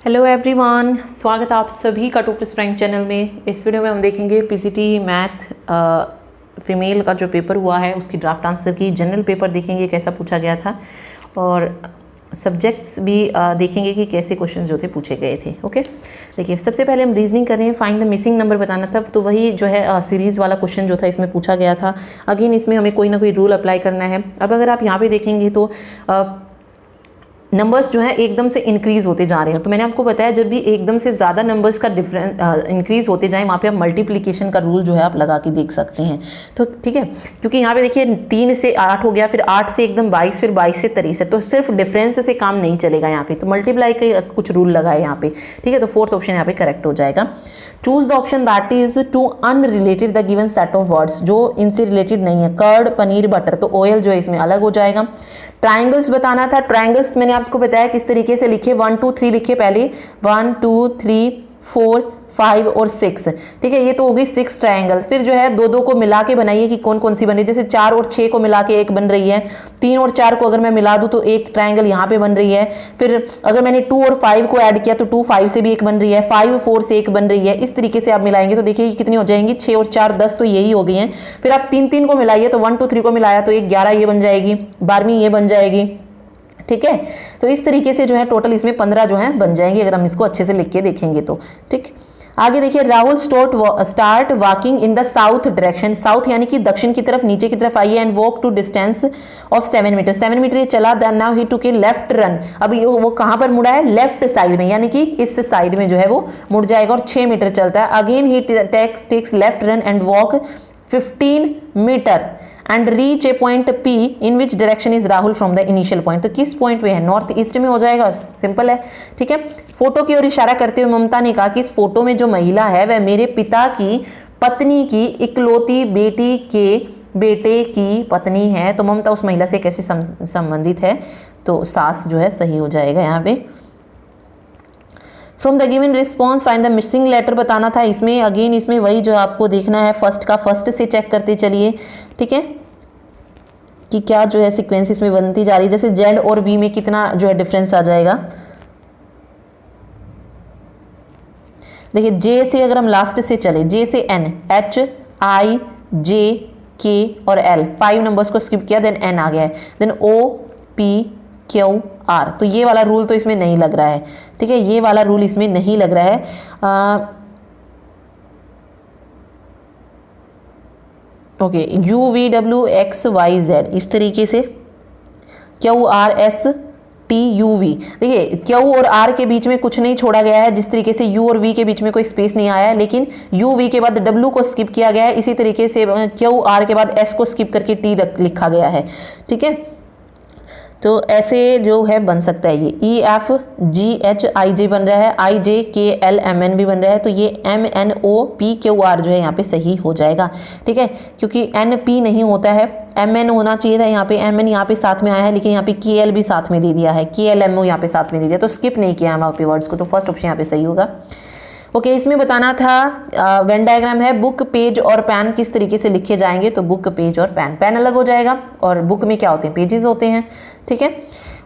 Hello everyone, स्वागत है आप सभी का टॉपर्स प्रैंक चैनल में। इस वीडियो में हम देखेंगे पीसीटी मैथ फीमेल का जो पेपर हुआ है उसकी ड्राफ्ट आंसर की जनरल पेपर देखेंगे कैसा पूछा गया था, और सब्जेक्ट्स भी देखेंगे कि कैसे क्वेश्चंस जो थे पूछे गए थे। ओके, देखिए सबसे पहले हम रीजनिंग कर रहे हैं। फाइंड द मिसिंग नंबर बताना था, तो वही जो है सीरीज़ वाला क्वेश्चन जो था इसमें पूछा गया था। अगेन इसमें हमें कोई ना कोई रूल अप्लाई करना है। अब अगर आप यहाँ पे देखेंगे तो नंबर्स जो है एकदम से इंक्रीज होते जा रहे हैं। तो मैंने आपको बताया जब भी एकदम से ज़्यादा नंबर्स का डिफरेंस इंक्रीज होते जाए वहाँ पे आप मल्टीप्लिकेशन का रूल जो है आप लगा के देख सकते हैं। तो ठीक है, क्योंकि यहाँ पे देखिए 3 से 8 हो गया, फिर 8 से एकदम 22, फिर 22 से 63, तो सिर्फ डिफरेंस से काम नहीं चलेगा यहाँ पे, तो मल्टीप्लाई के कुछ रूल लगाए यहाँ पे। ठीक है, तो फोर्थ ऑप्शन यहाँ पे करेक्ट हो जाएगा। Choose the option that is to unrelated the given set of words, जो इनसे रिलेटेड नहीं है। कर्ड, पनीर, बटर, तो ऑयल जो है इसमें अलग हो जाएगा। ट्राइंगल्स बताना था। ट्राइंगल्स मैंने आपको बताया किस तरीके से लिखे, 1 2 3 लिखे पहले, 1 2 3 4 5 और 6। ठीक है, ये तो होगी 6 ट्राइंगल। फिर जो है दो दो को मिला के बनाइए कि कौन कौन सी बन रही है। जैसे 4 और 6 को मिला के एक बन रही है, 3 और 4 को अगर मैं मिला दूं तो एक ट्राइंगल यहाँ पे बन रही है। फिर अगर मैंने 2 और 5 को ऐड किया तो 2 5 से भी एक बन रही है, 5 4 से एक बन रही है। इस तरीके से आप मिलाएंगे तो देखिए कितनी हो जाएंगी, 6 और 4 10, तो यही हो गई हैं। फिर आप 3 3 को मिलाइए तो 1 2 3 को मिलाया तो एक 11 ये बन जाएगी, 12वीं ये बन जाएगी। ठीक है, तो इस तरीके से जो है टोटल इसमें 15 जो है बन जाएंगे अगर हम इसको अच्छे से लिख के देखेंगे तो। ठीक, आगे देखिए, Rahul start walking in the south direction. South यानी कि दक्षिण की तरफ, नीचे की तरफ आइए। And walk to distance of 7 metre. 7 metre ये चला, then now he took a left turn. अब ये वो कहां पर मुड़ा है, लेफ्ट साइड में, यानी कि इस साइड में जो है वो मुड़ जाएगा, और 6 मीटर चलता है। अगेन ही takes left run and walk 15 metre and reach a point P in which direction is Rahul from the initial point. तो किस पॉइंट पे है, नॉर्थ ईस्ट में हो जाएगा, सिंपल है। ठीक है, फोटो की ओर इशारा करते हुए ममता ने कहा कि इस फोटो में जो महिला है वह मेरे पिता की पत्नी की इकलौती बेटी के बेटे की पत्नी है। तो ममता उस महिला से कैसे संबंधित है, तो सास जो है सही हो जाएगा यहाँ पे। From the given response find the missing letter बताना था। इसमें अगेन इसमें वही जो आपको देखना है, फर्स्ट का फर्स्ट से चेक करते चलिए। ठीक है, कि क्या जो है सीक्वेंस इसमें बनती जा रही है। जैसे जेड और वी में कितना जो है डिफरेंस आ जाएगा। देखिए जे से अगर हम लास्ट से चले, जे से N, H I J K और एल, 5 नंबर्स को स्किप किया, देन एन आ गया है, then O P Q R. तो ये वाला रूल तो इसमें नहीं लग रहा है। ठीक है, ये वाला रूल इसमें नहीं लग रहा है। Okay, U V W X Y Z, इस तरीके से Q R S T U V. देखिए क्यू और आर के बीच में कुछ नहीं छोड़ा गया है, जिस तरीके से यू और वी के बीच में कोई स्पेस नहीं आया है, लेकिन यू वी के बाद डब्ल्यू को स्किप किया गया है। इसी तरीके से क्यू आर के बाद एस को स्किप करके टी लिखा गया है। ठीक है, तो ऐसे जो है बन सकता है, ये E F G H I जे बन रहा है, आई जे के एल एम एन भी बन रहा है, तो ये M N O P Q R जो है यहाँ पे सही हो जाएगा। ठीक है, क्योंकि एन पी नहीं होता है, एम एन होना चाहिए था, यहाँ पे एम एन यहाँ पे साथ में आया है, लेकिन यहाँ पे के एल भी साथ में दे दिया है, के एल एम ओ यहाँ पे साथ में दे दिया, तो स्किप नहीं किया वहाँ पे वर्ड्स को, तो फर्स्ट ऑप्शन यहाँ पे सही होगा। ओके, इसमें बताना था वेन डायग्राम है, बुक पेज और पैन किस तरीके से लिखे जाएंगे। तो बुक पेज और पैन, पैन अलग हो जाएगा और बुक में क्या होते हैं, पेजेस होते हैं। ठीक है,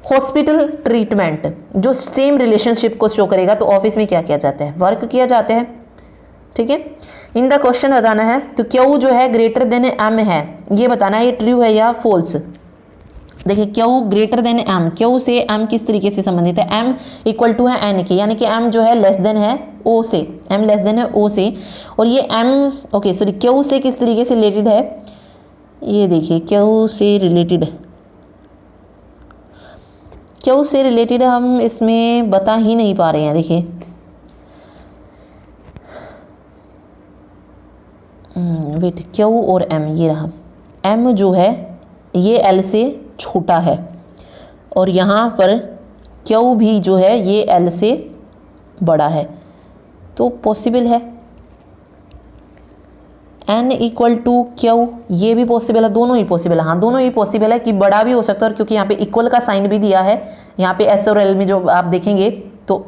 हॉस्पिटल ट्रीटमेंट जो सेम रिलेशनशिप को शो करेगा, तो ऑफिस में क्या किया जाता है, वर्क किया जाता है। ठीक है, इन द क्वेश्चन बताना है, तो क्यू जो है ग्रेटर देन एम है, ये बताना है ये ट्रू है या फॉल्स। देखिए Q greater than M, Q से एम किस तरीके से संबंधित है, एम इक्वल टू है एन के, यानी कि एम जो है लेस देन है ओ से, एम लेस देन है ओ से, और ये एम ओके सॉरी क्यू से किस तरीके से रिलेटेड है, ये देखिए क्यू से रिलेटेड, क्यू से रिलेटेड हम इसमें बता ही नहीं पा रहे हैं। देखिए वेट, क्यू और एम, ये रहा, एम जो है ये एल से छोटा है, और यहाँ पर क्यू भी जो है ये एल से बड़ा है, तो पॉसिबल है एन इक्वल टू क्यू, ये भी पॉसिबल है, दोनों ही पॉसिबल है। हाँ, दोनों ही पॉसिबल है कि बड़ा भी हो सकता है, और क्योंकि यहाँ पे इक्वल का साइन भी दिया है, यहाँ पे एस और एल में जो आप देखेंगे तो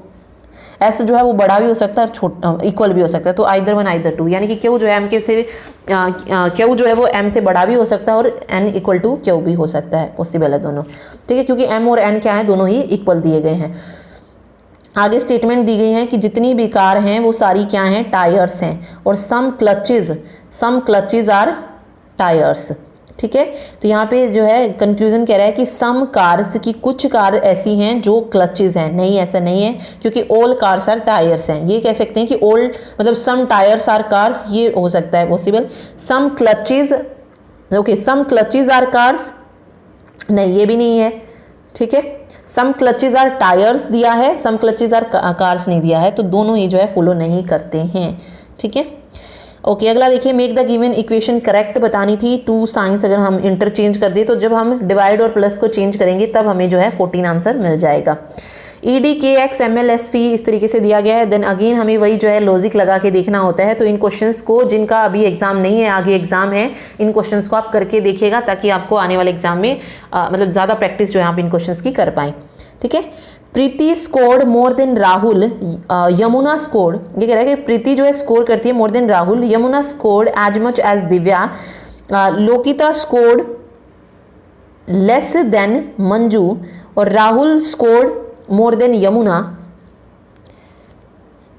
एस जो है वो बड़ा भी हो सकता है और छोटा इक्वल भी हो सकता है, तो आइदर वन आइदर टू, यानी कि क्यू जो है एम के से क्यू जो है वो एम से बड़ा भी हो सकता है और एन इक्वल टू क्यू भी हो सकता है, पॉसिबल है दोनों। ठीक है, क्योंकि एम और एन क्या है, दोनों ही इक्वल दिए गए हैं। आगे स्टेटमेंट दी गई है कि जितनी भी कार हैं वो सारी क्या हैं, टायर्स हैं, और सम क्लचेज आर टायर्स। ठीक है, तो यहाँ पे जो है कंक्लूजन कह रहा है कि सम कार्स की कुछ कार ऐसी हैं जो क्लचेज हैं। नहीं, ऐसा नहीं है, क्योंकि ऑल कार्स आर टायर्स हैं। ये कह सकते हैं कि ऑल मतलब सम टायर्स आर कार्स, ये हो सकता है possible. Some clutches, okay, some clutches are cars, नहीं ये भी नहीं है। ठीक है, सम क्लचेज आर टायर्स दिया है, सम क्लचेज आर कार्स नहीं दिया है, तो दोनों ही जो है फॉलो नहीं करते हैं। ठीक है, ओके, अगला देखिए, make the given equation correct बतानी थी। टू साइंस अगर हम इंटरचेंज कर दें, तो जब हम डिवाइड और प्लस को चेंज करेंगे तब हमें जो है 14 आंसर मिल जाएगा। ED KX ML SV इस तरीके से दिया गया है। देन अगेन हमें वही जो है लॉजिक लगा के देखना होता है। तो इन क्वेश्चंस को, जिनका अभी एग्जाम नहीं है, आगे एग्जाम है, इन क्वेश्चंस को आप करके देखिएगा, ताकि आपको आने वाले एग्जाम में मतलब ज़्यादा प्रैक्टिस जो है आप इन क्वेश्चंस की कर पाएँ। ठीक है, Preeti scored more than Rahul, Yamuna scored, ये कह रहा है कि प्रीति जो है स्कोर करती है more than Rahul, Yamuna scored as much as Divya, Lokita scored less than Manju, और Rahul scored more than Yamuna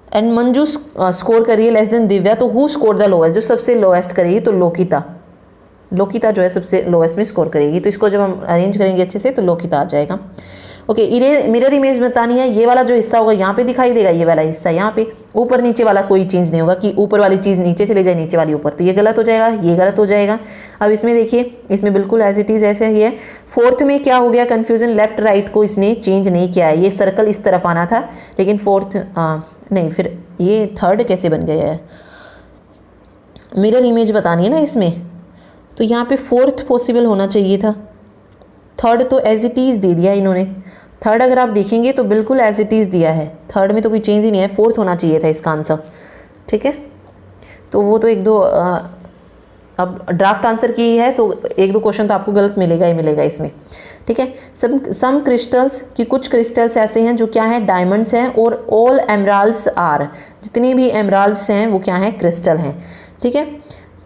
and Manju score करिए लेस देन दिव्या। तो हु स्कोर द लोएस्ट, जो सबसे लोएस्ट करेगी तो लोकिता जो है सबसे लोएस्ट में स्कोर करेगी। तो इसको जब हम अरेंज करेंगे अच्छे से तो लोकिता आ जाएगा। ओके, मिरर इमेज बतानी है। ये वाला जो हिस्सा होगा यहाँ पे दिखाई देगा, ये वाला हिस्सा यहाँ पे, ऊपर नीचे वाला कोई चेंज नहीं होगा कि ऊपर वाली चीज़ नीचे चले जाए, नीचे वाली ऊपर, तो ये गलत हो जाएगा, ये गलत हो जाएगा। अब इसमें देखिए, इसमें बिल्कुल एज इट इज़ ऐसे ही है। फोर्थ में क्या हो गया कन्फ्यूजन, लेफ्ट राइट को इसने चेंज नहीं किया है। ये सर्कल इस तरफ आना था, लेकिन फोर्थ नहीं, फिर ये थर्ड कैसे बन गया है। मिरर इमेज बतानी है ना इसमें, तो यहाँ पे फोर्थ पॉसिबल होना चाहिए था, थर्ड तो एज इट इज़ दे दिया इन्होंने। थर्ड अगर आप देखेंगे तो बिल्कुल एज इट इज़ दिया है, थर्ड में तो कोई चेंज ही नहीं है, फोर्थ होना चाहिए था इसका आंसर। ठीक है, तो वो तो एक दो अब ड्राफ्ट आंसर की है, तो एक दो क्वेश्चन तो आपको गलत मिलेगा ही मिलेगा इसमें। ठीक है, सम क्रिस्टल्स की कुछ क्रिस्टल्स ऐसे हैं जो क्या है, डायमंड्स हैं, और ऑल एमराल्ड्स आर, जितनी भी एमराल्ड्स हैं वो क्या हैं, क्रिस्टल हैं। ठीक है,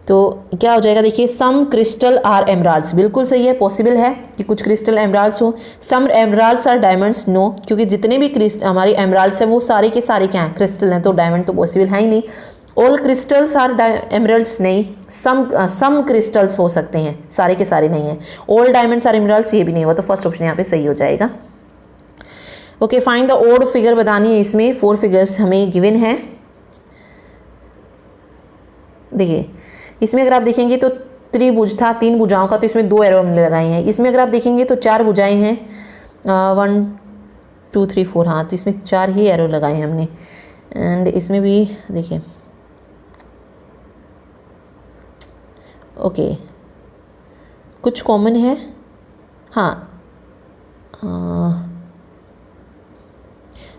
तो क्या हो जाएगा, देखिए, सम क्रिस्टल आर एमराल्ड्स, बिल्कुल सही है, पॉसिबल है कि कुछ क्रिस्टल एमराल्ड्स हो। सम एमराल्ड्स आर डायमंड्स, नो, क्योंकि जितने भी हमारी एमराल्ड्स हैं वो सारे के सारे क्या हैं, क्रिस्टल हैं, तो डायमंड तो पॉसिबल है ही नहीं। ऑल क्रिस्टल्स आर एमराल्ड्स नहीं, सम क्रिस्टल्स हो सकते हैं, सारे के सारे नहीं हैं। ऑल डायमंड्स आर एमराल्ड्स, ये भी नहीं हुआ, तो फर्स्ट ऑप्शन यहाँ पे सही हो जाएगा। Okay, find the odd figure बतानी है। इसमें 4 फिगर्स हमें गिवन है। देखिए, इसमें अगर आप देखेंगे तो त्रिभुज था, 3 भुजाओं का, तो इसमें 2 एरो हमने लगाए हैं। इसमें अगर आप देखेंगे तो 4 भुजाएं हैं, 1 2 3 4, हाँ, तो इसमें 4 ही एरो लगाए हैं हमने। एंड इसमें भी देखिए, ओके, कुछ कॉमन है, हाँ,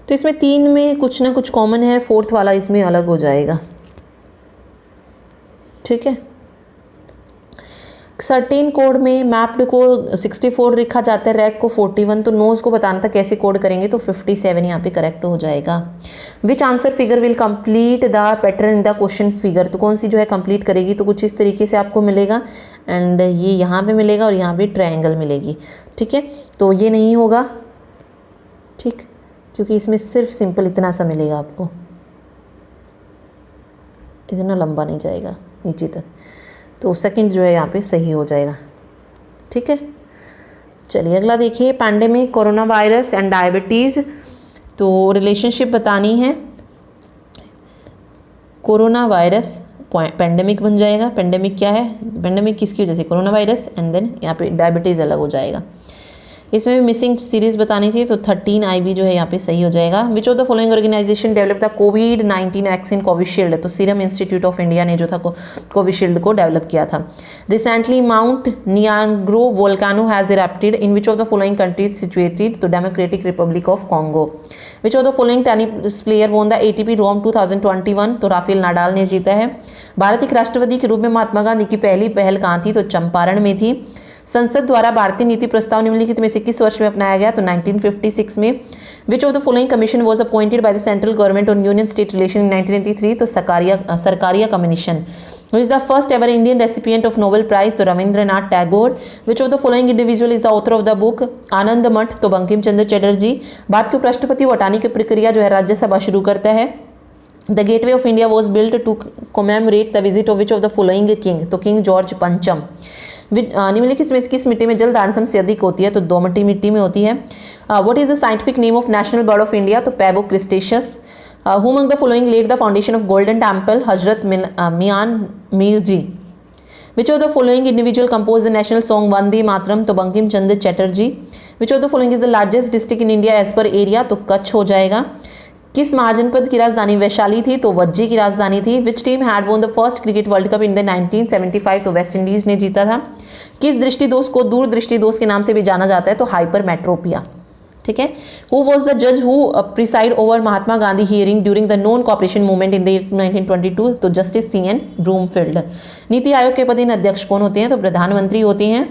तो इसमें 3 में कुछ ना कुछ कॉमन है, फोर्थ वाला इसमें अलग हो जाएगा। ठीक है, सर्टेन कोड में मैप्ड को 64 लिखा जाता है, रैक को 41, तो नोज को बताना था कैसे कोड करेंगे, तो 57 यहाँ पे करेक्ट हो जाएगा। विच answer figure will complete the pattern in the question figure, तो कौन सी जो है कंप्लीट करेगी, तो कुछ इस तरीके से आपको मिलेगा, एंड ये यहाँ पे मिलेगा और यहाँ पे ट्रायंगल मिलेगी। ठीक है, तो ये नहीं होगा, ठीक, क्योंकि इसमें सिर्फ सिंपल इतना सा मिलेगा आपको, इतना लंबा नहीं जाएगा नीचे तक, तो सेकंड जो है यहाँ पे सही हो जाएगा। ठीक है, चलिए अगला देखिए, pandemic, corona virus and diabetes, तो रिलेशनशिप बतानी है। कोरोना वायरस पैंडेमिक बन जाएगा, पैंडेमिक क्या है, पैंडेमिक किसकी वजह से, कोरोना वायरस, एंड देन यहाँ पे डायबिटीज़ अलग हो जाएगा। इसमें भी मिसिंग सीरीज बतानी थी, तो 13 IB जो है यहाँ पे सही हो जाएगा। Which of the following organisation develop the कोविड-19 वैक्सीन कोविशील्ड, तो सीरम इंस्टीट्यूट ऑफ इंडिया ने जो था कोविशील्ड को डेवलप किया था। Recently Mount Niagro volcano has erupted in which of the following countries situated, तो Democratic Republic of Congo. Which of the following tennis player won the ATP Rome 2021, तो Rafale Nadal ने जीता है। भारत के राष्ट्रपति के रूप में महात्मा गांधी की पहली पहल कहाँ थी, तो चंपारण में थी। संसद द्वारा भारतीय नीति प्रस्ताव निम्नलिखित में से किस वर्ष में अपनाया गया? तो 1956 में। विच of the following commission was appointed by the central government on union state relation in 1983? तो Sarkaria commission. Who is the first ever Indian recipient of Nobel Prize? तो Rabindranath Tagore. Which of the following individual is the author of the book आनंद मठ? तो बंकिम चंद्र चटर्जी। भारत के उपराष्ट्रपति को हटाने की प्रक्रिया जो है राज्यसभा शुरू करता है। The Gateway of India was built to commemorate the visit of which of the following king? तो किंग जॉर्ज पंचम। निम्नलिखित में किस मिट्टी में जल धारण सबसे अधिक होती है? तो दोमट मिट्टी में होती है। What is the scientific name of national bird of India? तो पैबो क्रिस्टेशियस। Who among the following laid the foundation of Golden Temple? Hazrat Mian Mir ji. Which of the following individual composed the national song Vande Mataram? तो Bankim Chandra Chatterjee. Which of the following is the largest district in India as per area? तो कच्छ हो जाएगा। किस महाजनपद की राजधानी वैशाली थी? तो वज्जी की राजधानी थी। Which team had won the first cricket world cup in the 1975? तो वेस्ट इंडीज ने जीता था। किस दृष्टि दोष को दूर दृष्टि दोष के नाम से भी जाना जाता है? तो हाइपरमेट्रोपिया। ठीक है। हु वॉज द जज who preside over Mahatma Gandhi hearing during the non cooperation movement in the 1922? तो justice CN Broomfield. NITI Aayog के पदेन अध्यक्ष कौन होते हैं? तो प्रधानमंत्री होते हैं।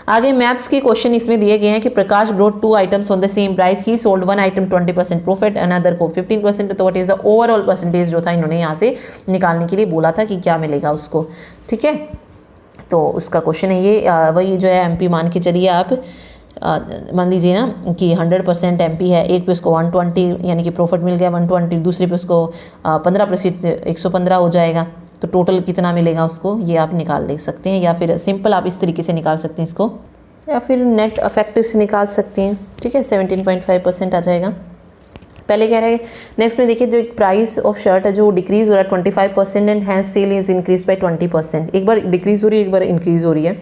आगे मैथ्स के क्वेश्चन इसमें दिए गए हैं कि Prakash brought 2 items on the same price, he sold 1 item 20% profit, another को 15%। तो what is the overall percentage जो था इन्होंने यहाँ से निकालने के लिए बोला था कि क्या मिलेगा उसको। ठीक है, तो उसका क्वेश्चन है ये। वही जो है MP मान के चलिए आप, मान लीजिए ना कि 100% MP है, एक पे उसको 120 यानी कि प्रॉफिट मिल गया 120, दूसरे पे उसको 15% 115 हो जाएगा। तो टोटल कितना मिलेगा उसको, ये आप निकाल ले सकते हैं, या फिर सिंपल आप इस तरीके से निकाल सकते हैं इसको, या फिर नेट इफेक्टिव से निकाल सकते हैं। ठीक है, 17.5% आ जाएगा। पहले कह रहे हैं नेक्स्ट में देखिए, जो एक प्राइस ऑफ शर्ट है जो डिक्रीज हो रहा है 25% and hence sale is increase by 20%। एक बार डिक्रीज हो रही है, एक बार इंक्रीज हो रही है,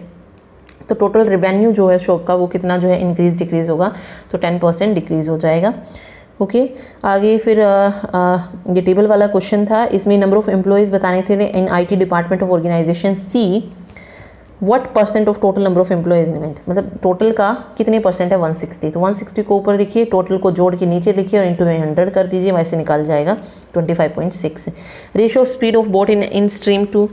तो टोटल रेवेन्यू जो है शॉप का वो कितना जो है इंक्रीज डिक्रीज होगा? तो 10% डिक्रीज हो जाएगा। ओके, आगे फिर ये टेबल वाला क्वेश्चन था, इसमें नंबर ऑफ एम्प्लॉयज़ बताने थे in IT department of organisation C. What % of total number of employment, मतलब टोटल का कितने % है? 160। तो 160 को ऊपर लिखिए, टोटल को जोड़ के नीचे लिखिए और इंटू 100 कर दीजिए, वैसे निकल जाएगा 25.6। Ratio of speed of boat in stream to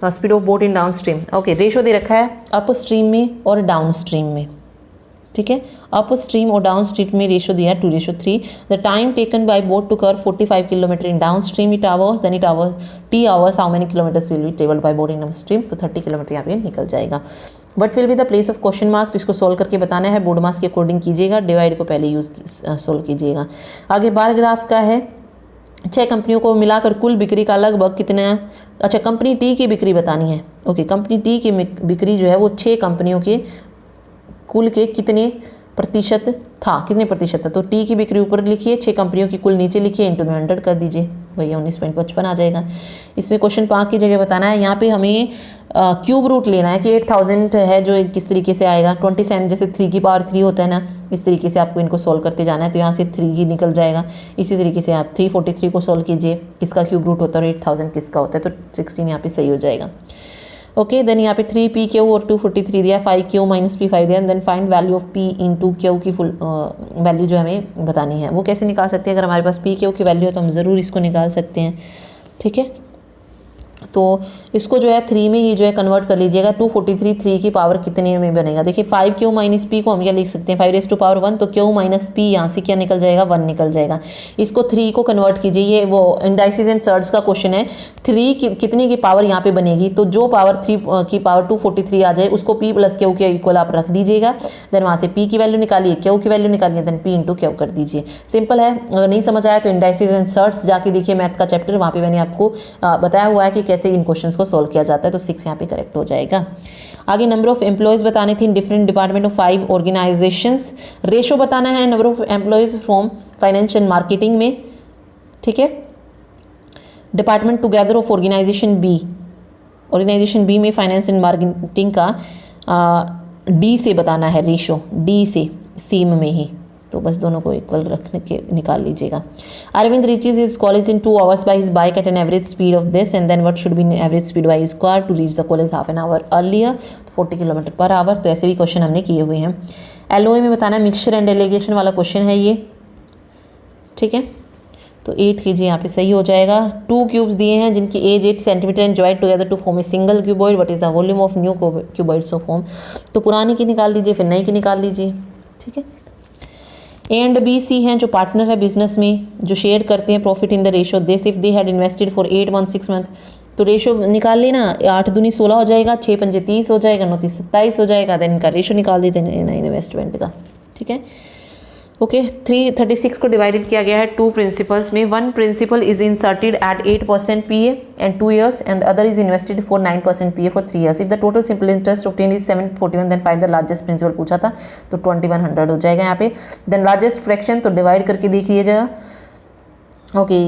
speed of boat in down stream. Okay, ratio दे रखा है अप स्ट्रीम में और डाउन स्ट्रीम में। ठीक है, अप स्ट्रीम और डाउन स्ट्रीम में रेशियो दिया है 2:3। The time taken by boat to cover 45 kilometre in down stream it hours, then it hours T hours how many kilometres will be travelled by boat in up stream? तो 30 kilometre यहाँ पे निकल जाएगा। What will be the place of question mark? तो इसको solve करके बताना है, बोर्ड मार्क्स के अकॉर्डिंग कीजिएगा, डिवाइड को पहले यूज सोल्व कीजिएगा। आगे बार ग्राफ का है, 6 कंपनियों को मिलाकर कुल बिक्री का लगभग कितना है? अच्छा, कंपनी T की बिक्री बतानी है। ओके, कंपनी T की बिक्री जो है वो 6 कंपनियों के कुल के कितने प्रतिशत था, कितने प्रतिशत था? तो T की बिक्री ऊपर लिखिए, 6 कंपनियों की कुल नीचे लिखिए, इंटू में 100 कर दीजिए, भैया 19.55 आ जाएगा। इसमें क्वेश्चन 5 की जगह बताना है, यहाँ पे हमें क्यूब रूट लेना है कि 8000 है जो किस तरीके से आएगा। 27 जैसे 3 की पावर 3 होता है ना, इस तरीके से आपको इनको सोल्व करते जाना है। तो यहाँ से 3 ही निकल जाएगा। इसी तरीके से आप 343 को सोल्व कीजिए, किसका क्यूब रूट होता है और 8000 किसका होता है, तो 16 यहाँ पे सही हो जाएगा। ओके, देन यहाँ पे 3PQ और 243 दिया, 5Q माइनस P5 दिया, then find value of P into Q की फुल वैल्यू जो हमें बतानी है। वो कैसे निकाल सकते हैं? अगर हमारे पास PQ की वैल्यू है तो हम ज़रूर इसको निकाल सकते हैं। ठीक है, तो इसको जो है 3 में ही जो है कन्वर्ट कर लीजिएगा। 243 3 की पावर कितने में बनेगा? देखिए 5Q माइनस P को हम क्या लिख सकते हैं? 5⁻1, तो Q माइनस P यहाँ से क्या निकल जाएगा? 1 निकल जाएगा। इसको 3 को कन्वर्ट कीजिए, ये वो इंडाइसिस एंड सर्ट्स का क्वेश्चन है। 3 की कितने की पावर यहाँ पे बनेगी? तो जो पावर 3 की पावर 243 आ जाए उसको P प्लस Q के इक्वल आप रख दीजिएगा। देन वहाँ से P की वैल्यू निकालिए, Q की वैल्यू निकालिए, देन P इंटू Q कर दीजिए। सिंपल है। अगर नहीं समझ आया तो इंडाइसिस एंड सर्ट्स जाके देखिए मैथ का चैप्टर, वहाँ पे मैंने आपको बताया हुआ है कि कैसे इन क्वेश्चंस को सोल्व किया जाता है। तो 6 यहाँ पे करेक्ट हो जाएगा। आगे नंबर ऑफ एम्प्लॉयज बताने थे in different department of 5 organisations. Ratio बताना है number of employees from finance and marketing में। ठीक है, department together of organisation B, organisation B में फाइनेंस एंड मार्केटिंग का डी से बताना है रेशो, डी से सेम में ही, तो बस दोनों को इक्वल रखने के निकाल लीजिएगा। Arvind reaches his college in 2 hours by his bike at an average speed of this and then what should be average speed by his car to reach the college half an hour earlier, तो 40 kilometre per hour. तो ऐसे भी question हमने किए हुए हैं। LOA में बताना है, मिक्सचर एंड डेलीगेशन वाला क्वेश्चन है ये। ठीक है, तो 8 kg यहाँ पे सही हो जाएगा। 2 क्यूब्स दिए हैं जिनकी edge 8 centimetre and joint together to form a single cuboid, what is the volume of new cuboids of form. तो पुरानी की निकाल लीजिए, फिर नई की निकाल लीजिए, ठीक है। ए एंड बी सी हैं जो पार्टनर है बिजनेस में, जो शेयर करते हैं profit in the ratio this if they had invested for 8 month 6 month. तो रेशो निकाल लेना, 8 दूनी 16 हो जाएगा, 6 पंजे 30 हो जाएगा, 9 30 27 हो जाएगा। देन इनका रेशो निकाल देते हैं इन्वेस्टमेंट का, ठीक है। ओके 336 को डिवाइडेड किया गया है 2 प्रिंसिपल्स में। 1 principal is inserted at 8% PA and 2 years and other is invested for 9% PA for 3 years। If the total simple interest obtain is 741 then find the largest principal पूछा था, तो 2100 हो जाएगा यहाँ पे। देन लार्जेस्ट फ्रैक्शन तो divide करके देख लीजिएगा। Okay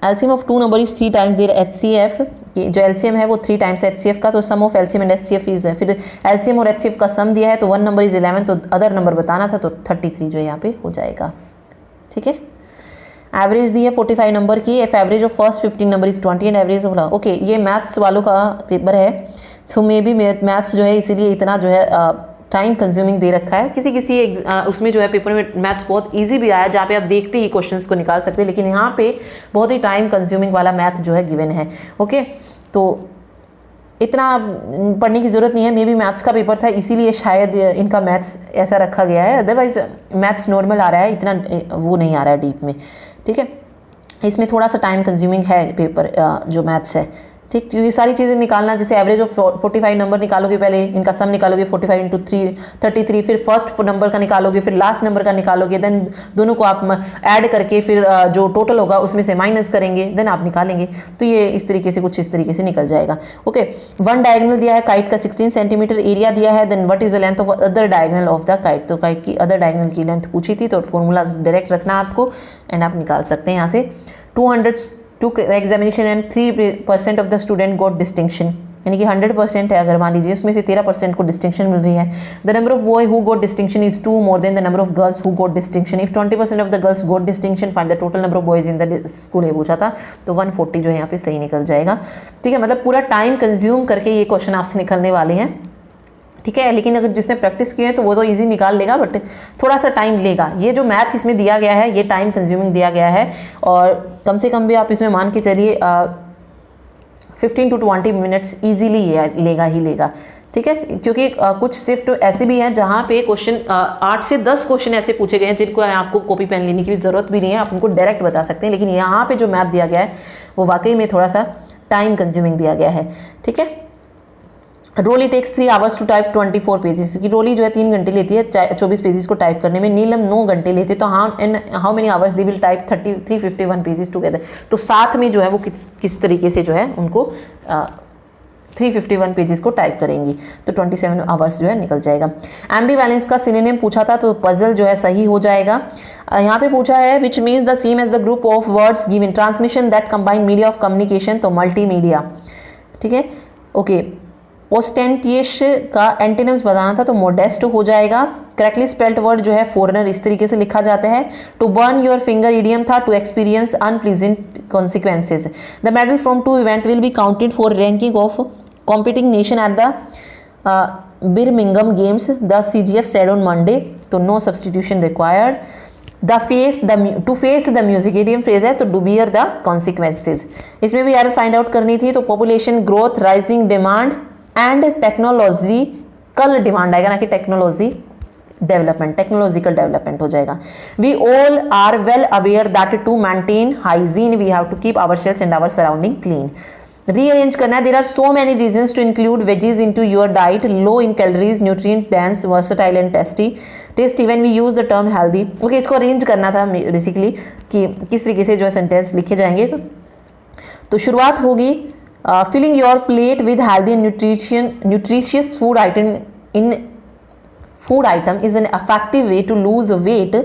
LCM of 2 number is 3 times their HCF, जो एलसीएम है वो 3 टाइम्स HCF का, तो sum of LCM and HCF is है। फिर एलसीएम और HCF का सम दिया है तो 1 नंबर इज 11, तो अदर नंबर बताना था, तो 33 जो यहाँ पे हो जाएगा, ठीक है। एवरेज दी है 45 नंबर की, F average of first 15 number is 20 and average of, okay ये मैथ्स वालों का पेपर है, तो मे बी मैथ्स जो है इसीलिए इतना जो है टाइम कंज्यूमिंग दे रखा है। किसी उसमें जो है पेपर में मैथ्स बहुत इजी भी आया, जहाँ पे आप देखते ही क्वेश्चंस को निकाल सकते हैं, लेकिन यहाँ पे बहुत ही टाइम कंज्यूमिंग वाला मैथ जो है गिवन है। ओके तो इतना पढ़ने की ज़रूरत नहीं है, मे बी मैथ्स का पेपर था इसीलिए शायद इनका मैथ्स ऐसा रखा गया है, अदरवाइज मैथ्स नॉर्मल आ रहा है, इतना वो नहीं आ रहा है डीप में, ठीक है। इसमें थोड़ा सा टाइम कंज्यूमिंग है पेपर जो मैथ्स है, ठीक। क्योंकि सारी चीज़ें निकालना, जैसे एवरेज ऑफ 45 नंबर निकालोगे, पहले इनका सम निकालोगे 45 इंटू 3 33, फिर फर्स्ट नंबर का निकालोगे, फिर लास्ट नंबर का निकालोगे, देन दोनों को आप ऐड करके फिर जो टोटल होगा उसमें से माइनस करेंगे, देन आप निकालेंगे। तो ये इस तरीके से कुछ इस तरीके से निकल जाएगा। ओके 1 डायगोनल दिया है काइट का 16 सेंटीमीटर, एरिया दिया है, then what is the length of other diagonal of the kite. तो काइट की अदर डायगोनल की लेंथ पूछी थी, तो फॉर्मूला डायरेक्ट रखना आपको एंड आप निकाल सकते हैं यहाँ से। 200 took examination and 3% of the student got distinction, यानी कि 100% है अगर मान लीजिए, उसमें से 13% को डिस्टिंक्शन मिल रही है। The number of boy who got distinction is 2 more than the number of girls who got distinction. If 20% of the girls got distinction find the total number of boys in the school, ये पूछा था, तो 140 जो है यहाँ पे सही निकल जाएगा, ठीक है। मतलब पूरा टाइम कंज्यूम करके ये क्वेश्चन आपसे निकलने वाले हैं, ठीक है। लेकिन अगर जिसने प्रैक्टिस की है तो वो तो इजी निकाल लेगा, बट थोड़ा सा टाइम लेगा। ये जो मैथ इसमें दिया गया है ये टाइम कंज्यूमिंग दिया गया है, और कम से कम भी आप इसमें मान के चलिए 15 to 20 मिनट्स ईजीली लेगा ही लेगा, ठीक है। क्योंकि कुछ शिफ्ट ऐसे भी हैं जहाँ पे क्वेश्चन 8 से 10 क्वेश्चन ऐसे पूछे गए हैं जिनको आपको कॉपी पेन लेने की भी ज़रूरत भी नहीं है, आप उनको डायरेक्ट बता सकते हैं। लेकिन यहाँ पे जो मैथ दिया गया है वो वाकई में थोड़ा सा टाइम कंज्यूमिंग दिया गया है, ठीक है। Roli takes 3 hours to type 24 pages, क्योंकि रोली जो है 3 घंटे लेती है 24 पेजेस को टाइप करने में, नीलम 9 घंटे लेते, तो how many hours they will type 351 pages together. तो साथ में जो है वो किस तरीके से जो है उनको 351 पेजेस को टाइप करेंगी, तो 27 आवर्स जो है निकल जाएगा। एम्बीवैलेंस का सिनोनिम पूछा था, तो पजल जो है सही हो जाएगा। यहाँ पे पूछा है which means the same as the group of words given transmission that combine media of communication, तो मल्टीमीडिया, ठीक है। ओके ओस्टेंटियस का एंटीनम्स बताना था, तो मोडेस्ट हो जाएगा। करेक्टली स्पेल्ड वर्ड जो है फॉरेनर इस तरीके से लिखा जाता है। To burn your finger idiom था to experience unpleasant consequences. The medal from 2 event will be counted for ranking of competing nation at the Birmingham games, the CGF said on Monday, तो no substitution required. To face the music idiom phrase है, तो do bear the consequences. इसमें भी यार find out करनी थी, तो population growth, rising demand and technological demand आएगा, ना कि टेक्नोलॉजी डेवलपमेंट, टेक्नोलॉजिकल डेवलपमेंट हो जाएगा। We all are well aware that to maintain hygiene we have to keep our selves and our surrounding clean. Rearrange करना है, there are so many reasons to include veggies into your diet, low in calories, nutrient dense, versatile and tasty when we use the term healthy. Okay इसको arrange करना था basically कि किस तरीके से जो है सेंटेंस लिखे जाएंगे। तो शुरुआत होगी filling your plate with healthy and nutritious food item is an effective way to lose weight.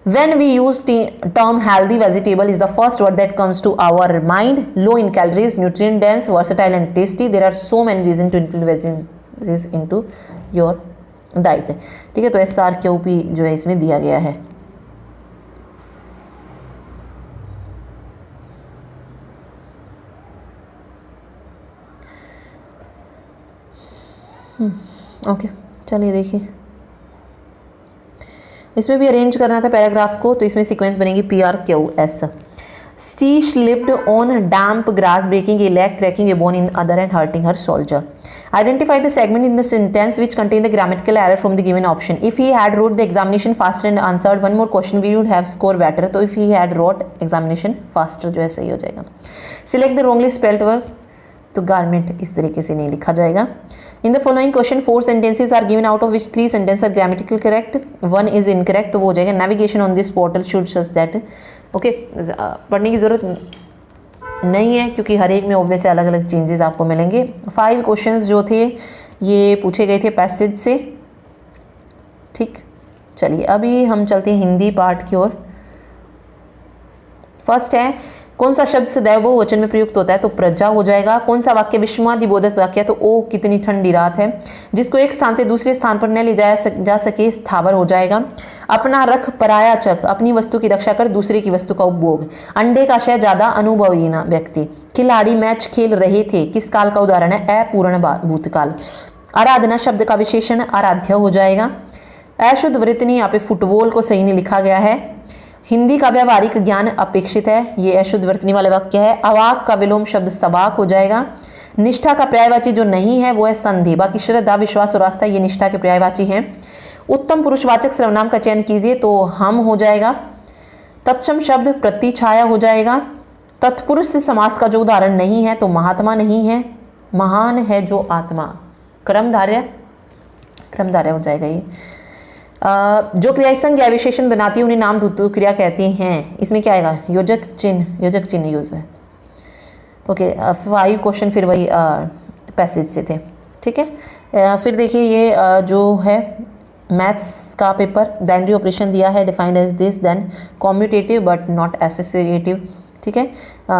When we use term healthy, vegetable is the first word that comes to our mind. Low in calories, nutrient dense, versatile and tasty. There are so many reasons to include veggies into your diet. ठीक है, तो SRQP जो है इसमें दिया गया है। Okay चलिए देखिए, इसमें भी अरेंज करना था पैराग्राफ को, तो इसमें सीक्वेंस बनेगी PRQS। She slipped on damp grass, breaking a leg, cracking a bone in other, and hurting her soldier. Identify the segment in the sentence which contain the grammatical error from the given option. If he had wrote the examination faster and answered one more question, we would have scored better. तो if he had wrote examination faster जो है सही हो जाएगा. Select the wrongly spelled word. तो garment इस तरीके से नहीं लिखा जाएगा. In the following question, 4 sentences are given, out of which 3 sentences are grammatically correct, 1 is incorrect. तो वो हो जाएगा navigation on this portal should such that. Okay, पढ़ने की ज़रूरत नहीं है क्योंकि हर एक में ऑब्वियस अलग अलग चेंजेस आपको मिलेंगे. 5 क्वेश्चंस जो थे ये पूछे गए थे पैसेज से. ठीक, चलिए अभी हम चलते हैं हिंदी पार्ट की ओर. फर्स्ट है, कौन सा शब्द सदैव बहुवचन में प्रयुक्त होता है? तो प्रजा हो जाएगा. कौन सा वाक्य विस्मयादिबोधक वाक्य है? तो ओ कितनी ठंडी रात है. जिसको एक स्थान से दूसरे स्थान पर न ले जा सके स्थावर हो जाएगा. अपना रख पराया चक, अपनी वस्तु की रक्षा कर दूसरे की वस्तु का उपभोग. अंडे का शहजादा अनुभवहीन व्यक्ति. खिलाड़ी मैच खेल रहे थे, किस काल का उदाहरण है? अपूर्ण भूतकाल. आराधना शब्द का विशेषण आराध्य हो जाएगा. अशुद्ध वृत्तनी, यहाँ पे फुटबॉल को सही नहीं लिखा गया है. हिंदी का व्यवहारिक ज्ञान अपेक्षित है, ये अशुद्ध वर्तनी वाला वाक्य है. अवाक का विलोम शब्द सबाक हो जाएगा. निष्ठा का पर्यायवाची जो नहीं है वो है संधि. बाकी श्रद्धा, विश्वास और आस्था ये निष्ठा के पर्यायवाची हैं. उत्तम पुरुषवाचक सर्वनाम का चयन कीजिए, तो हम हो जाएगा. तत्सम शब्द प्रतिछाया हो जाएगा. तत्पुरुष से समास का जो उदाहरण नहीं है तो महात्मा नहीं है, महान है जो आत्मा. क्रमधार्य हो जाएगा ये. जो क्रियासंग या विशेषण बनाती है उन्हें नाम धातु क्रिया कहते हैं. इसमें क्या आएगा? योजक चिन्ह यूज है. ओके, 5 क्वेश्चन फिर वही पैसेज से थे. ठीक है, फिर देखिए ये जो है मैथ्स का पेपर, बाइनरी ऑपरेशन दिया है, defined as this, then commutative but not associative. ठीक है,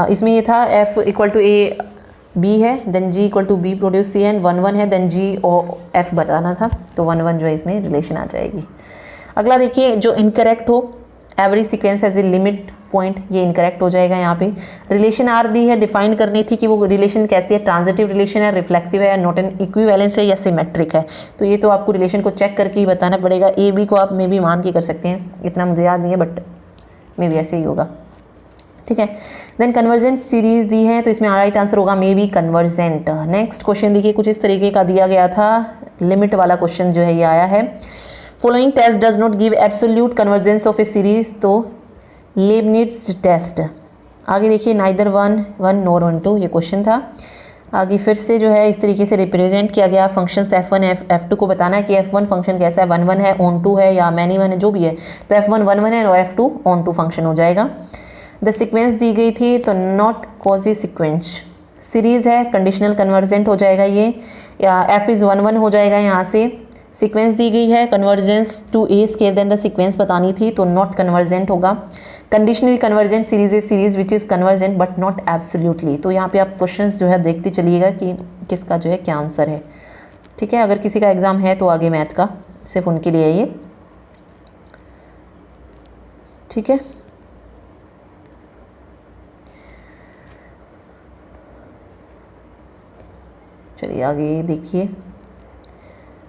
इसमें ये था F equal to A B है, then G equal to B produce C है, 1 है, देन G और F बताना था, तो 1 जो है इसमें रिलेशन आ जाएगी. अगला देखिए, जो इनकरेक्ट हो, every sequence has a limit point, ये इनकरेक्ट हो जाएगा. यहाँ पे रिलेशन आर दी है, डिफाइन करनी थी कि वो रिलेशन कैसी है, ट्रांजिटिव रिलेशन है, रिफ्लेक्सिव है, नॉट एन इक्विवेलेंस है या सिमेट्रिक है. तो ये तो आपको रिलेशन को चेक करके ही बताना पड़ेगा. ए बी को आप मे भी मान के कर सकते हैं, इतना मुझे याद नहीं है बट मे भी ऐसे ही होगा. ठीक है, देन कन्वर्जेंट सीरीज दी है, तो इसमें राइट आंसर होगा may be convergent. Next question देखिए, कुछ इस तरीके का दिया गया था, लिमिट वाला क्वेश्चन जो है ये आया है. Following test does not give absolute convergence of a series, तो लीबनिट्ज टेस्ट. आगे देखिए, नाइदर 1 नॉर 1 2 ये क्वेश्चन था. आगे फिर से जो है इस तरीके से रिप्रेजेंट किया गया फंक्शन F1 F2 को बताना है कि F1 फंक्शन कैसा है, 1 है, ऑन 2 है या मैनी 1 है, जो भी है. तो F1 1 है और F2 ऑन 2 फंक्शन हो जाएगा. द सीक्वेंस दी गई थी, तो नॉट कॉजी सीक्वेंस. सीरीज है, कंडीशनल कन्वर्जेंट हो जाएगा ये, या F इज़ 1 हो जाएगा. यहाँ से सीक्वेंस दी गई है, convergence to a square, then the sequence बतानी थी, तो नॉट कन्वर्जेंट होगा. Conditionally convergent series a series which is convergent but not absolutely. तो यहाँ पे आप क्वेश्चंस जो है देखते चलिएगा कि किसका जो है क्या आंसर है. ठीक है, अगर किसी का एग्ज़ाम है तो आगे मैथ का सिर्फ उनके लिए है ये. ठीक है, चलिए आगे देखिए,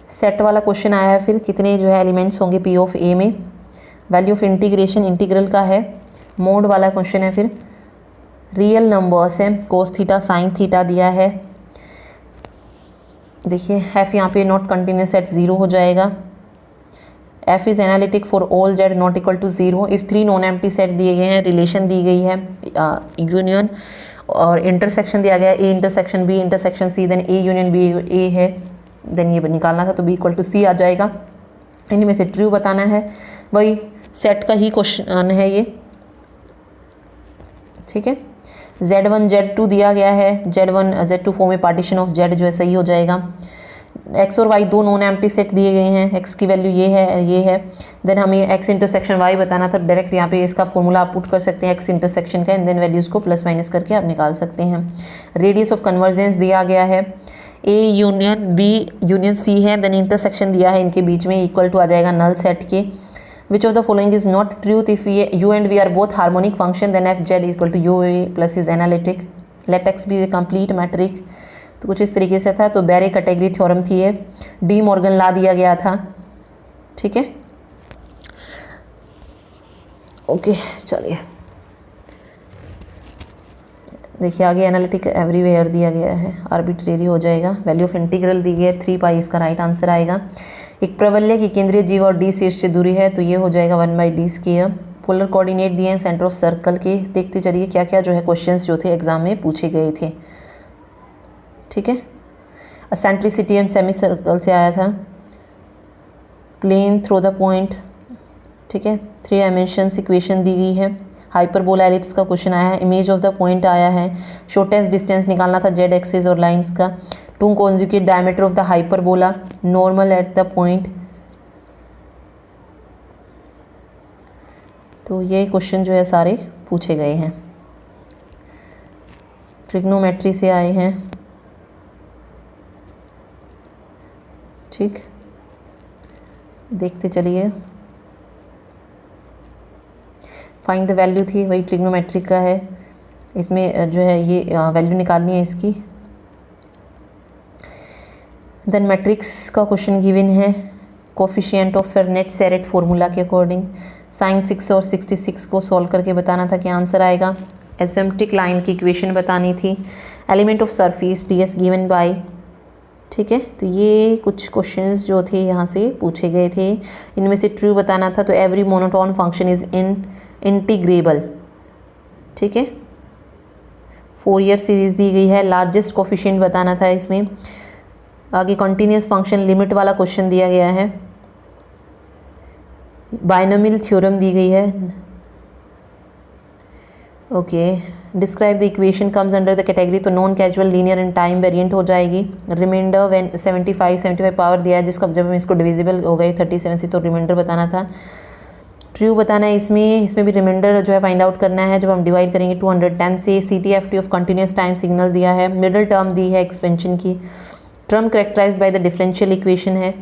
सेट वाला क्वेश्चन आया है. फिर कितने जो है एलिमेंट्स होंगे P ऑफ A में, वैल्यू ऑफ इंटीग्रेशन इंटीग्रल का है. मोड वाला क्वेश्चन है. फिर रियल नंबर्स है, कोस थीटा साइन थीटा दिया है. देखिए F यहाँ पे नॉट कंटिन्यूस एट 0 हो जाएगा. F is analytic for all Z not equal to 0 if 3 non empty set दिए गए हैं, रिलेशन दी गई है, यूनियन और इंटरसेक्शन दिया गया है, A intersection B intersection C, then A union B A है, देन ये निकालना था, तो B इक्वल टू C आ जाएगा. इनमें से ट्रू बताना है, वही सेट का ही क्वेश्चन है ये. ठीक है, Z1 Z2 दिया गया है, Z1 Z2 फॉर्म में पार्टीशन ऑफ Z जो है सही हो जाएगा. X और Y दो नॉन एम्प्टी सेट दिए गए हैं, X की वैल्यू ये है. देन हमें X इंटरसेक्शन Y बताना था, डायरेक्ट यहाँ पे इसका फॉर्मूला आप पुट कर सकते हैं X इंटरसेक्शन का, एंड देन वैल्यूज़ को प्लस माइनस करके आप निकाल सकते हैं. रेडियस ऑफ कन्वर्जेंस दिया गया है, A union B union C है, देन इंटरसेक्शन दिया है इनके बीच में, इक्वल टू आ जाएगा नल सेट के. Which of the following is not truth, if U and V are both harmonic function, then F Z equal to U plus is analytic. Let X be complete metric. तो कुछ इस तरीके से था. तो बैरे category theorem थी ये, De Morgan ला दिया गया था. ठीक है, ओके चलिए देखिए आगे एनालिटिक एवरीवेयर दिया गया है, आर्बिट्रेरी हो जाएगा। वैल्यू ऑफ इंटीग्रल दी गई है 3 पाई, इसका राइट आंसर आएगा। एक प्रवलय की केंद्रीय जीवा और डी शीर्ष से दूरी है तो ये हो जाएगा 1/d²। पोलर कोऑर्डिनेट दिए हैं सेंटर ऑफ सर्कल के। देखते चलिए क्या क्या जो है क्वेश्चंस जो थे एग्जाम में पूछे गए थे। ठीक है, सेंट्रिसिटी एंड सेमी सर्कल से आया था। प्लेन थ्रू द पॉइंट, ठीक है, 3 डायमेंशंस इक्वेशन दी गई है। हाइपरबोला एलिप्स का क्वेश्चन आया है। इमेज ऑफ द पॉइंट आया है। शॉर्टेस्ट डिस्टेंस निकालना था जेड एक्सिस और लाइंस का। 2 conjugate diameter of the hyperbola, normal at the point. तो ये क्वेश्चन जो है सारे पूछे गए हैं। ट्रिग्नोमेट्री से आए हैं। ठीक, देखते चलिए। फाइंड द वैल्यू थी, वही ट्रिग्नोमेट्री का है। इसमें जो है ये वैल्यू निकालनी है इसकी। देन मैट्रिक्स का क्वेश्चन गिवन है। कोफिशिएंट ऑफ फेरनेट सेरेट फॉर्मूला के अकॉर्डिंग साइन 6 और 66 को सॉल्व करके बताना था, क्या आंसर आएगा। एसिम्प्टिक लाइन की इक्वेशन बतानी थी। Element of surface ds given by, ठीक है। तो ये कुछ क्वेश्चंस जो थे यहाँ से पूछे गए थे। इनमें से ट्रू बताना था। तो every monotone function is integrable, ठीक है। 4 ईयर सीरीज दी गई है। लार्जेस्ट कोफिशिएंट बताना था इसमें। आगे कंटिन्यूस फंक्शन लिमिट वाला क्वेश्चन दिया गया है। बाइनोमियल थ्योरम दी गई है। Okay, describe the equation comes under the category, तो non casual linear and time variant हो जाएगी। रिमाइंडर व्हेन 75 पावर दिया है, जिसको जब हम इसको डिविजिबल हो गए 37 से, तो रिमाइंडर बताना था। ट्रू बताना है इसमें भी रिमाइंडर जो है फाइंड आउट करना है जब हम डिवाइड करेंगे 210 से। CTFT of continuous time signal दिया है। मिडल टर्म दी है एक्सपेंशन की। Term characterised by the differential equation है।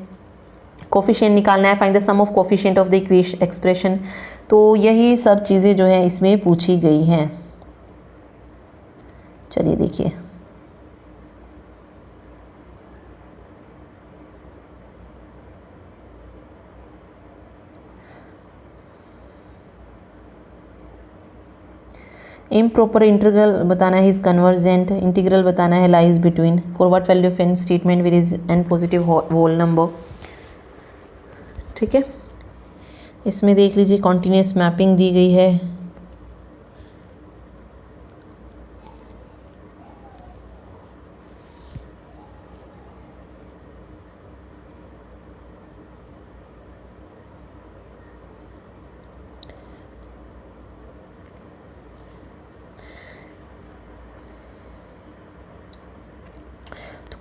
कोफिशिएंट निकालना है। Find the sum of coefficient of the equation expression. तो यही सब चीज़ें जो है इसमें पूछी गई हैं। चलिए देखिए, इम्प्रॉपर इंटीग्रल बताना है, इज कन्वर्जेंट। इंटीग्रल बताना है lies between. For what value of n statement where is n positive whole number, ठीक है। इसमें देख लीजिए कॉन्टिन्यूस मैपिंग दी गई है।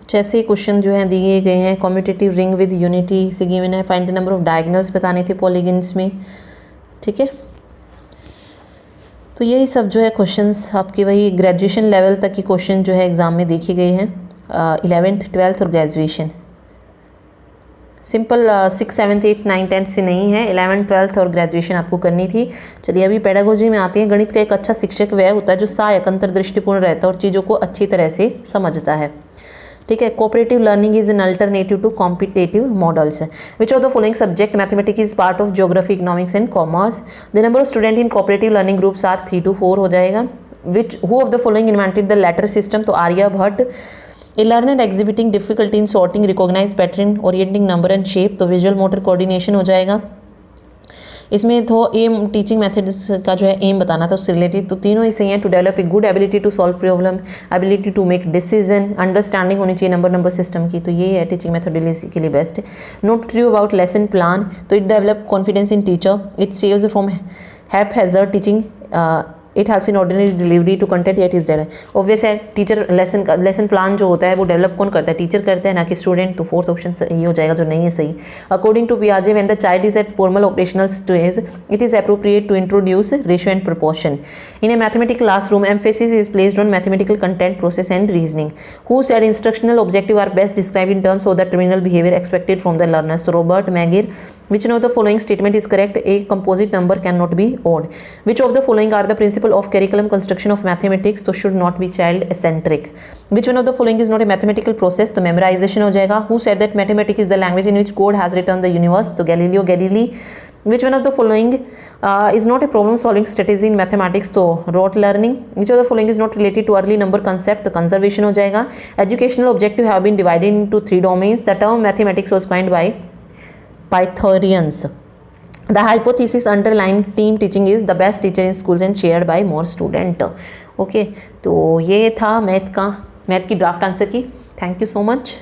जैसे क्वेश्चन जो हैं दिए गए हैं। कम्यूटेटिव रिंग विद यूनिटी से गिवन है। Find the number of diagonals बताने थे पॉलीगन्स में, ठीक है। तो यही सब जो है क्वेश्चंस आपके वही ग्रेजुएशन लेवल तक के क्वेश्चन जो है एग्ज़ाम में देखे गए हैं। 11th 12th और ग्रेजुएशन। सिंपल 6 7 8 9 10 से नहीं है, 11th 12th और ग्रेजुएशन आपको करनी थी। चलिए अभी पेडागोजी में आते हैं। गणित का एक अच्छा शिक्षक वह होता है जो सहायक अंतर्दृष्टिपूर्ण रहता है और चीज़ों को अच्छी तरह से समझता है, ठीक है। Cooperative learning is an alternative to competitive models. Which of the following subject mathematics is part of geography, economics and commerce. The number of student in cooperative learning groups are 3 to 4 हो जाएगा। Which who of the following invented the letter system, तो Aryabhatta. A learner exhibiting difficulty in sorting, recognise pattern, orienting number and shape, तो visual motor coordination हो जाएगा। इसमें तो am teaching methods का जो है एम बताना था उससे रिलेटेड, तो तीनों ही सही हैं। To develop a good ability to solve problem, ability to make decision, understanding होनी चाहिए नंबर सिस्टम की, तो ये है टीचिंग मेथोडोलॉजी के लिए best. Not true about lesson plan, तो it develop confidence in teacher, it saves from haphazard teaching, it helps in ordinary delivery to content, it is dead. Obvious है teacher lesson plan जो होता है वो develop कौन करता है, teacher करता है ना कि स्टूडेंट, तो 4th ऑप्शन ये हो जाएगा जो नहीं है सही। अकॉर्डिंग टू पियाजे when the child is at formal operational stage it is appropriate to introduce ratio and proportion. In a mathematical classroom emphasis is placed on mathematical content, process and reasoning. Who said instructional objective are best describe in terms of the terminal behaviour expected from the learners, तो Robert Mager. Which one of the following statement is correct? A composite number cannot be odd. Which of the following are the principle of curriculum construction of mathematics? तो should not be child eccentric. Which one of the following is not a mathematical process? तो memorization हो जाएगा. Who said that mathematics is the language in which God has written the universe? तो Galileo Galilei. Which one of the following is not a problem solving strategy in mathematics, तो rote learning. Which of the following is not related to early number concept, तो conservation हो जाएगा. Educational objective have been divided into 3 domains. The term mathematics was coined by Pythagoreans. The hypothesis underlying team teaching is the best teacher in schools and shared by more student. Okay, तो ये था math की draft answer की. Thank you so much.